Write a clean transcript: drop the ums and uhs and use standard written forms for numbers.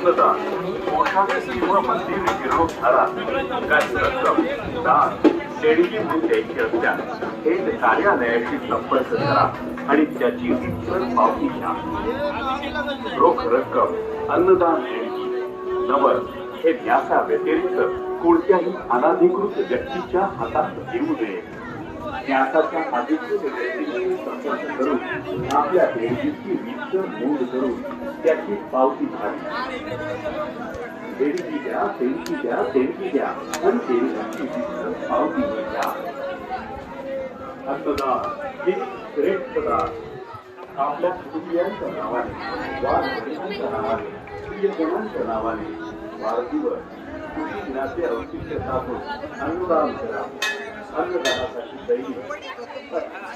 रक्तदान, मोठाची किंवा मंदिर जीर्णोद्धारा काही रक्कम दान देणगी म्हणून द्यायची असल्यास थेट कार्यालयाशी संपर्क करा आणि त्याची इतर पावती घ्या. रोख रक्कम, अन्नदान देणगी, नवल हे न्यासा व्यतिरिक्त कोणत्याही अनाधिकृत व्यक्तीच्या हातात देऊ नये. न्यासाच्या अधिकृत व्यक्तीशी संपर्क करून आपल्या देणगीची वित्त नोंद करून त्याची पावती घ्यावी. देणगी द्या, देणगी द्या, देणगी द्या आणि देणगीची वित्त पावती घ्या. अन्नदान हे श्रेष्ठ दान. आपल्या कुटुंबियांच्या नावाने, वारकऱ्यांच्या नावाने, प्रियजनांच्या नावाने वाढदिवस कृषी दिनाचे औचित्य साधून अन्नदान करा. अन्नदानासाठी दैनिक